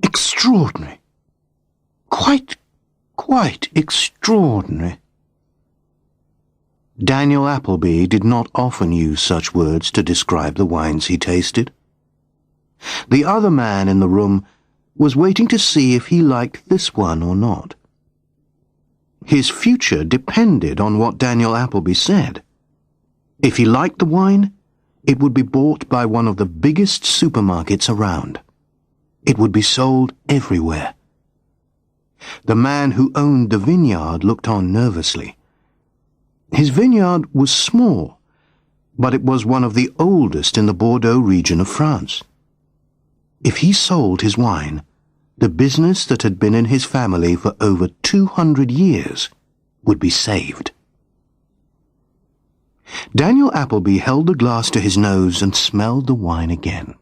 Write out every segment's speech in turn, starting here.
Extraordinary. Quite extraordinary. Daniel Appleby did not often use such words to describe the wines he tasted. The other man in the room was waiting to see if he liked this one or not. His future depended on what Daniel Appleby said. If he liked the wine, it would be bought by one of the biggest supermarkets around. It would be sold everywhere. The man who owned the vineyard looked on nervously. His vineyard was small, but it was one of the oldest in the Bordeaux region of France. If he sold his wine, the business that had been in his family for over 200 years would be saved. Daniel Appleby held the glass to his nose and smelled the wine again.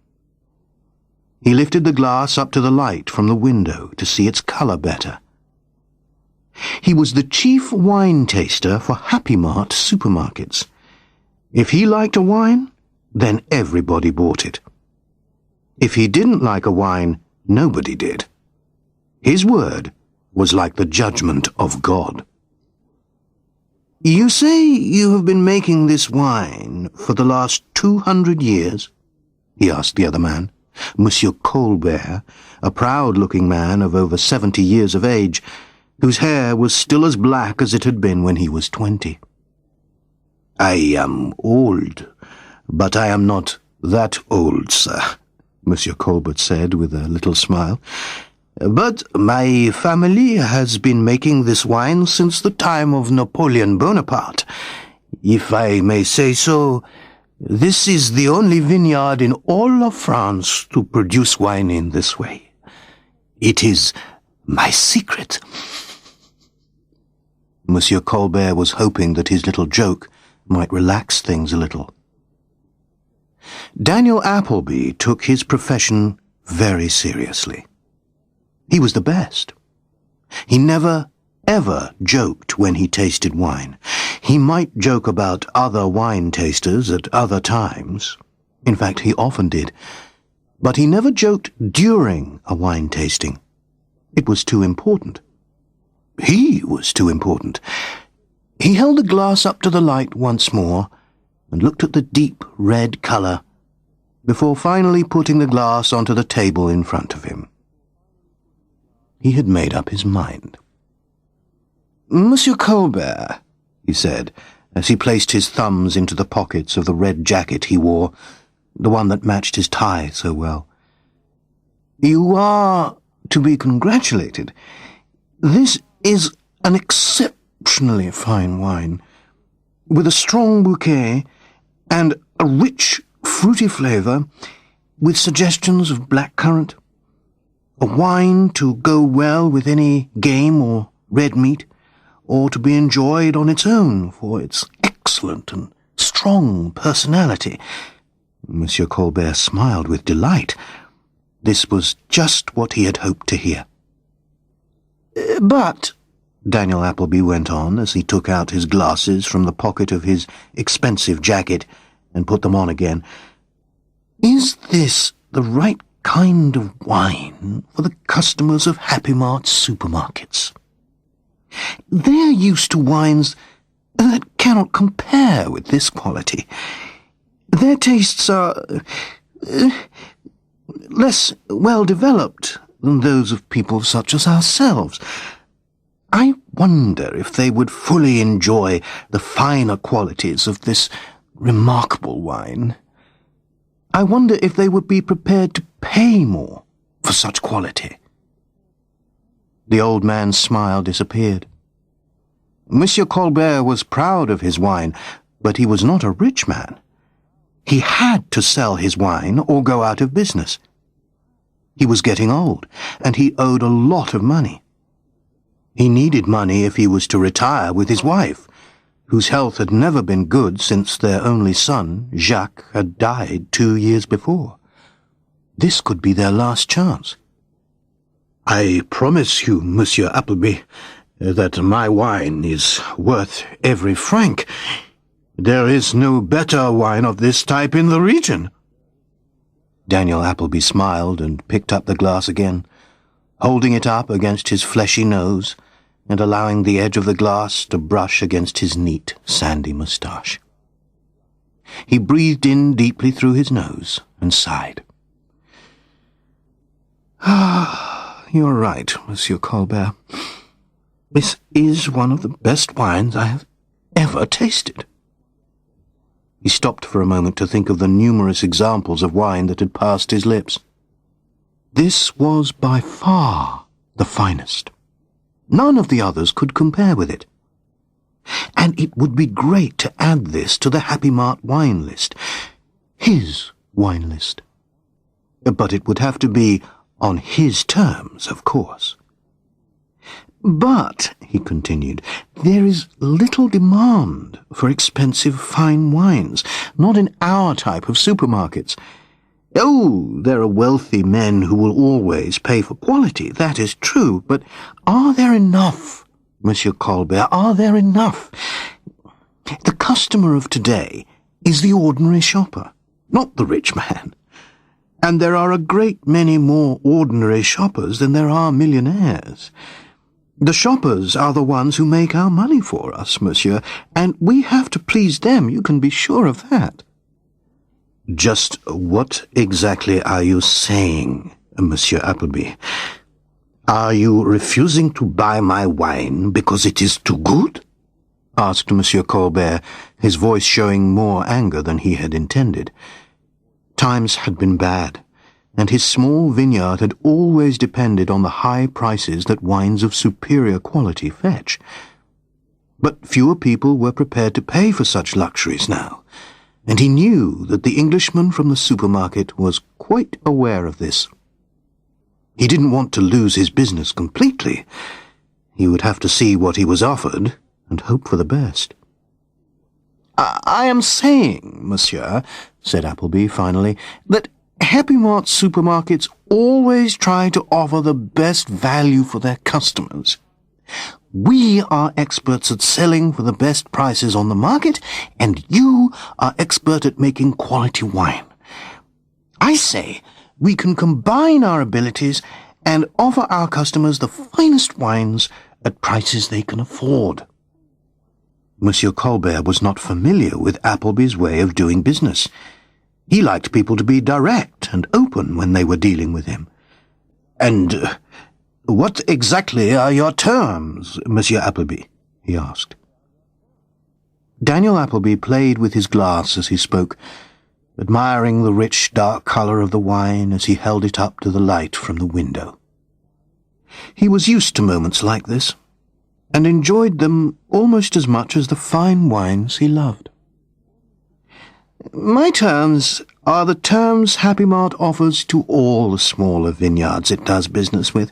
He lifted the glass up to the light from the window to see its color better. He was the chief wine taster for Happy Mart supermarkets. If he liked a wine, then everybody bought it. If he didn't like a wine, nobody did. His word was like the judgment of God. "You say you have been making this wine for the last 200 years?" he asked the other man, Monsieur Colbert, a proud-looking man of over 70 years of age, whose hair was still as black as it had been when he was 20. "I am old, but I am not that old, sir," Monsieur Colbert said with a little smile. "But my family has been making this wine since the time of Napoleon Bonaparte. If I may say so, this is the only vineyard in all of France to produce wine in this way. It is my secret." Monsieur Colbert was hoping that his little joke might relax things a little. Daniel Appleby took his profession very seriously. He was the best. He never, ever joked when he tasted wine. He might joke about other wine tasters at other times. In fact, he often did. But he never joked during a wine tasting. It was too important. He was too important. He held the glass up to the light once more and looked at the deep red color before finally putting the glass onto the table in front of him. He had made up his mind. "Monsieur Colbert," he said, as he placed his thumbs into the pockets of the red jacket he wore, the one that matched his tie so well. "You are to be congratulated. This is an exceptionally fine wine, with a strong bouquet and a rich, fruity flavor, with suggestions of blackcurrant. A wine to go well with any game or red meat, or to be enjoyed on its own for its excellent and strong personality." Monsieur Colbert smiled with delight. This was just what he had hoped to hear. "But," Daniel Appleby went on as he took out his glasses from the pocket of his expensive jacket and put them on again, "is this the right kind of wine for the customers of Happy Mart supermarkets? They're used to wines that cannot compare with this quality. Their tastes are less well-developed than those of people such as ourselves. I wonder if they would fully enjoy the finer qualities of this remarkable wine. I wonder if they would be prepared to pay more for such quality." The old man's smile disappeared. Monsieur Colbert was proud of his wine, but he was not a rich man. He had to sell his wine or go out of business. He was getting old, and he owed a lot of money. He needed money if he was to retire with his wife, whose health had never been good since their only son, Jacques, had died 2 years before. This could be their last chance. "I promise you, Monsieur Appleby, that my wine is worth every franc. There is no better wine of this type in the region." Daniel Appleby smiled and picked up the glass again. holding it up against his fleshy nose and allowing the edge of the glass to brush against his neat, sandy moustache. He breathed in deeply through his nose and sighed. "Ah, you're right, Monsieur Colbert. This is one of the best wines I have ever tasted." He stopped for a moment to think of the numerous examples of wine that had passed his lips. This was by far the finest. None of the others could compare with it. And it would be great to add this to the Happy Mart wine list. His wine list. But it would have to be on his terms, of course. "But," he continued, "there is little demand for expensive fine wines, not in our type of supermarkets. Oh, there are wealthy men who will always pay for quality, that is true, but are there enough, Monsieur Colbert, are there enough? The customer of today is the ordinary shopper, not the rich man. And there are a great many more ordinary shoppers than there are millionaires. The shoppers are the ones who make our money for us, monsieur, and we have to please them, you can be sure of that." "Just what exactly are you saying, Monsieur Appleby? Are you refusing to buy my wine because it is too good?" asked Monsieur Colbert, his voice showing more anger than he had intended. Times had been bad, and his small vineyard had always depended on the high prices that wines of superior quality fetch. But fewer people were prepared to pay for such luxuries now, and he knew that the Englishman from the supermarket was quite aware of this. He didn't want to lose his business completely. He would have to see what he was offered and hope for the best. "I am saying, monsieur," said Appleby finally, "that Happy Mart supermarkets always try to offer the best value for their customers. We are experts at selling for the best prices on the market, and you are expert at making quality wine. I say we can combine our abilities and offer our customers the finest wines at prices they can afford." Monsieur Colbert was not familiar with Appleby's way of doing business. He liked people to be direct and open when they were dealing with him. "And what exactly are your terms, Monsieur Appleby?" he asked. Daniel Appleby played with his glass as he spoke, admiring the rich dark colour of the wine as he held it up to the light from the window. He was used to moments like this, and enjoyed them almost as much as the fine wines he loved. "My terms are the terms Happy Mart offers to all the smaller vineyards it does business with.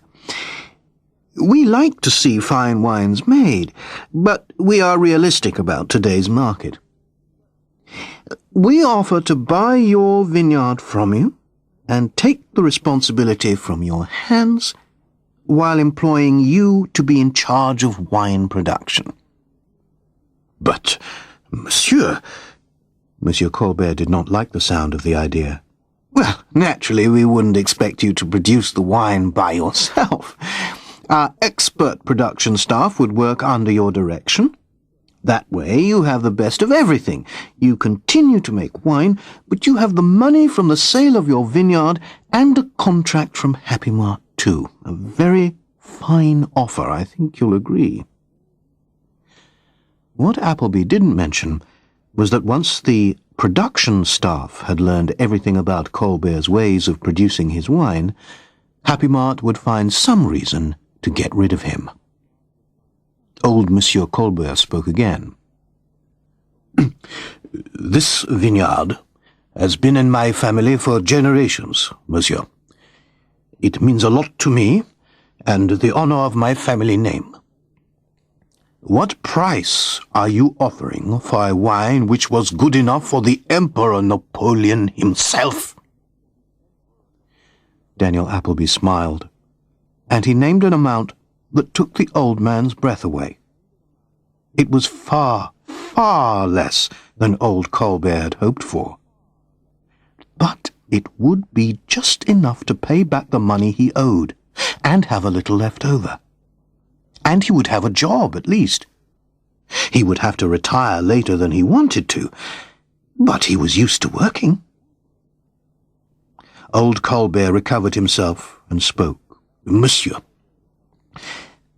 We like to see fine wines made, but we are realistic about today's market. We offer to buy your vineyard from you and take the responsibility from your hands while employing you to be in charge of wine production." "But, monsieur..." Monsieur Colbert did not like the sound of the idea. "Well, naturally we wouldn't expect you to produce the wine by yourself. Our expert production staff would work under your direction. That way you have the best of everything. You continue to make wine, but you have the money from the sale of your vineyard and a contract from Happy Mart too. A very fine offer, I think you'll agree." What Appleby didn't mention was that once the production staff had learned everything about Colbert's ways of producing his wine, Happy Mart would find some reason to get rid of him. Old Monsieur Colbert spoke again. "This vineyard has been in my family for generations, monsieur. It means a lot to me, and the honor of my family name. What price are you offering for a wine which was good enough for the Emperor Napoleon himself?" Daniel Appleby smiled, and he named an amount that took the old man's breath away. It was far, far less than old Colbert had hoped for. But it would be just enough to pay back the money he owed, and have a little left over. And he would have a job, at least. He would have to retire later than he wanted to, but he was used to working. Old Colbert recovered himself and spoke. "Monsieur,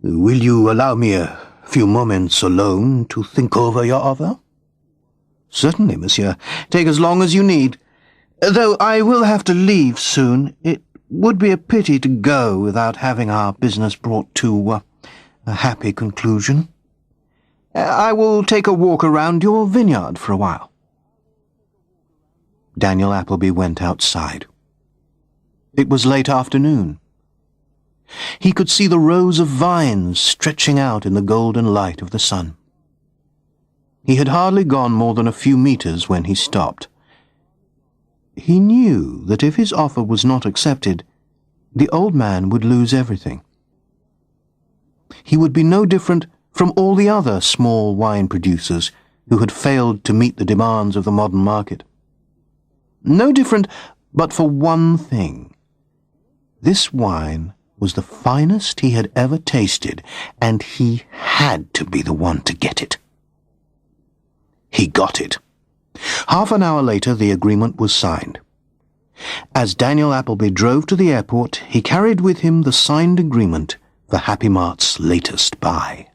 will you allow me a few moments alone to think over your offer?" "Certainly, monsieur. Take as long as you need. Though I will have to leave soon. It would be a pity to go without having our business brought to a happy conclusion. I will take a walk around your vineyard for a while." Daniel Appleby went outside. It was late afternoon. He could see the rows of vines stretching out in the golden light of the sun. He had hardly gone more than a few meters when he stopped. He knew that if his offer was not accepted, the old man would lose everything. He would be no different from all the other small wine producers who had failed to meet the demands of the modern market. No different but for one thing. This wine was the finest he had ever tasted, and he had to be the one to get it. He got it. Half an hour later, the agreement was signed. As Daniel Appleby drove to the airport, he carried with him the signed agreement for Happy Mart's latest buy.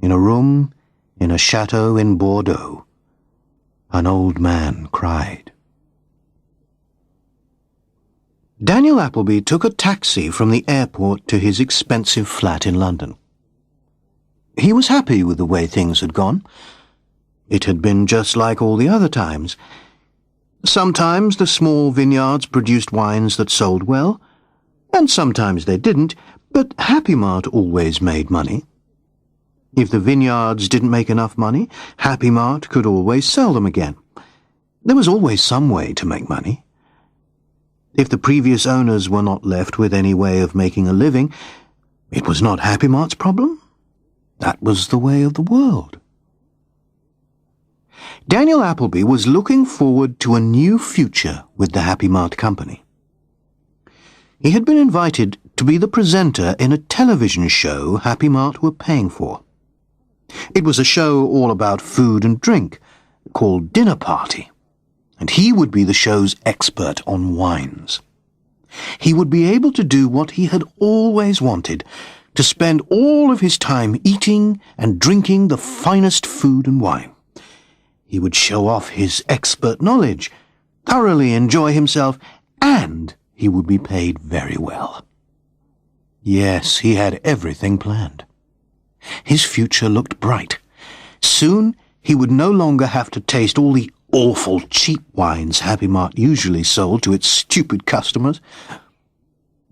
In a room in a chateau in Bordeaux, an old man cried. Daniel Appleby took a taxi from the airport to his expensive flat in London. He was happy with the way things had gone. It had been just like all the other times. Sometimes the small vineyards produced wines that sold well, and sometimes they didn't, but Happy Mart always made money. If the vineyards didn't make enough money, Happy Mart could always sell them again. There was always some way to make money. If the previous owners were not left with any way of making a living, it was not Happy Mart's problem. That was the way of the world. Daniel Appleby was looking forward to a new future with the Happy Mart Company. He had been invited to be the presenter in a television show Happy Mart were paying for. It was a show all about food and drink, called Dinner Party, and he would be the show's expert on wines. He would be able to do what he had always wanted, to spend all of his time eating and drinking the finest food and wine. He would show off his expert knowledge, thoroughly enjoy himself, and he would be paid very well. Yes, he had everything planned. His future looked bright. Soon he would no longer have to taste all the awful cheap wines Happy Mart usually sold to its stupid customers.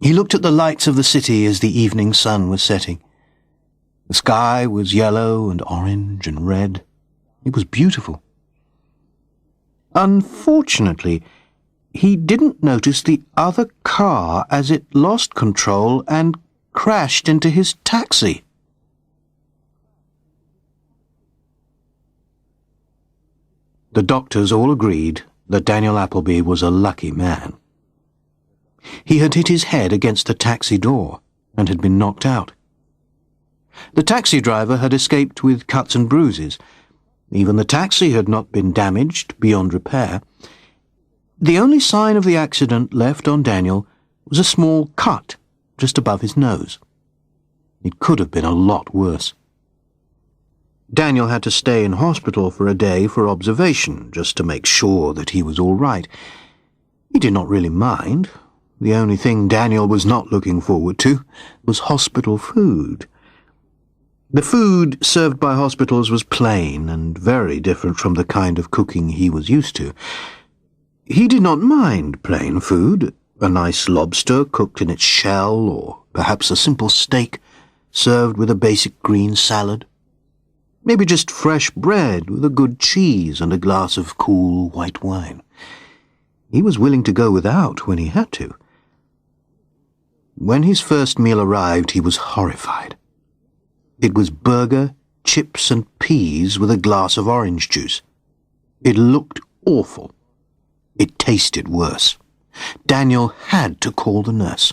He looked at the lights of the city as the evening sun was setting. The sky was yellow and orange and red. It was beautiful. Unfortunately, he didn't notice the other car as it lost control and crashed into his taxi. The doctors all agreed that Daniel Appleby was a lucky man. He had hit his head against the taxi door and had been knocked out. The taxi driver had escaped with cuts and bruises. Even the taxi had not been damaged beyond repair. The only sign of the accident left on Daniel was a small cut just above his nose. It could have been a lot worse. Daniel had to stay in hospital for a day for observation, just to make sure that he was all right. He did not really mind. The only thing Daniel was not looking forward to was hospital food. The food served by hospitals was plain and very different from the kind of cooking he was used to. He did not mind plain food, a nice lobster cooked in its shell, or perhaps a simple steak served with a basic green salad. Maybe just fresh bread with a good cheese and a glass of cool white wine. He was willing to go without when he had to. When his first meal arrived, he was horrified. It was burger, chips and peas with a glass of orange juice. It looked awful. It tasted worse. Daniel had to call the nurse.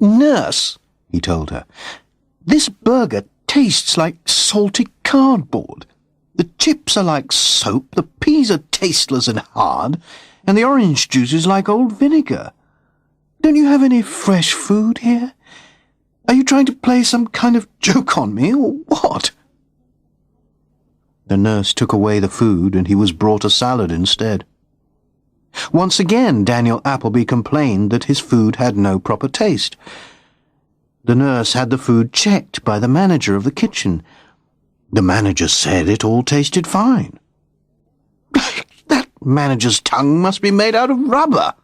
"Nurse," he told her, "this burger tastes like salty cardboard. The chips are like soap, the peas are tasteless and hard, and the orange juice is like old vinegar. Don't you have any fresh food here? Are you trying to play some kind of joke on me, or what?" The nurse took away the food, and he was brought a salad instead. Once again, Daniel Appleby complained that his food had no proper taste. The nurse had the food checked by the manager of the kitchen. The manager said it all tasted fine. "That manager's tongue must be made out of rubber,"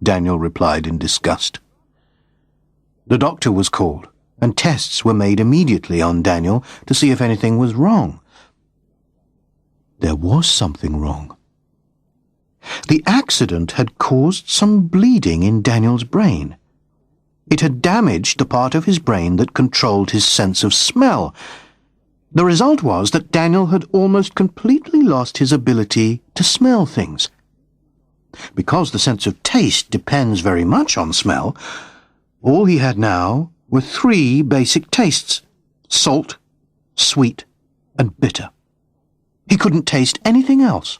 Daniel replied in disgust. The doctor was called, and tests were made immediately on Daniel to see if anything was wrong. There was something wrong. The accident had caused some bleeding in Daniel's brain. It had damaged the part of his brain that controlled his sense of smell. The result was that Daniel had almost completely lost his ability to smell things. Because the sense of taste depends very much on smell, all he had now were 3 basic tastes: salt, sweet, and bitter. He couldn't taste anything else.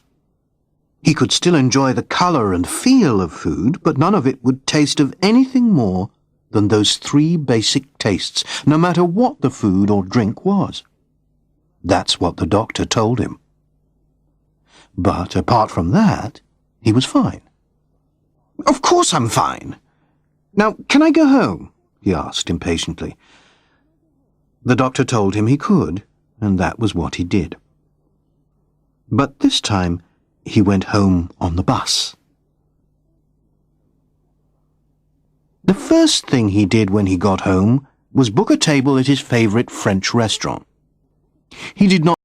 He could still enjoy the color and feel of food, but none of it would taste of anything more than those 3 basic tastes, no matter what the food or drink was. That's what the doctor told him. But apart from that, he was fine. "Of course I'm fine. Now, can I go home?" he asked impatiently. The doctor told him he could, and that was what he did. But this time, he went home on the bus. The first thing he did when he got home was book a table at his favorite French restaurant. He did not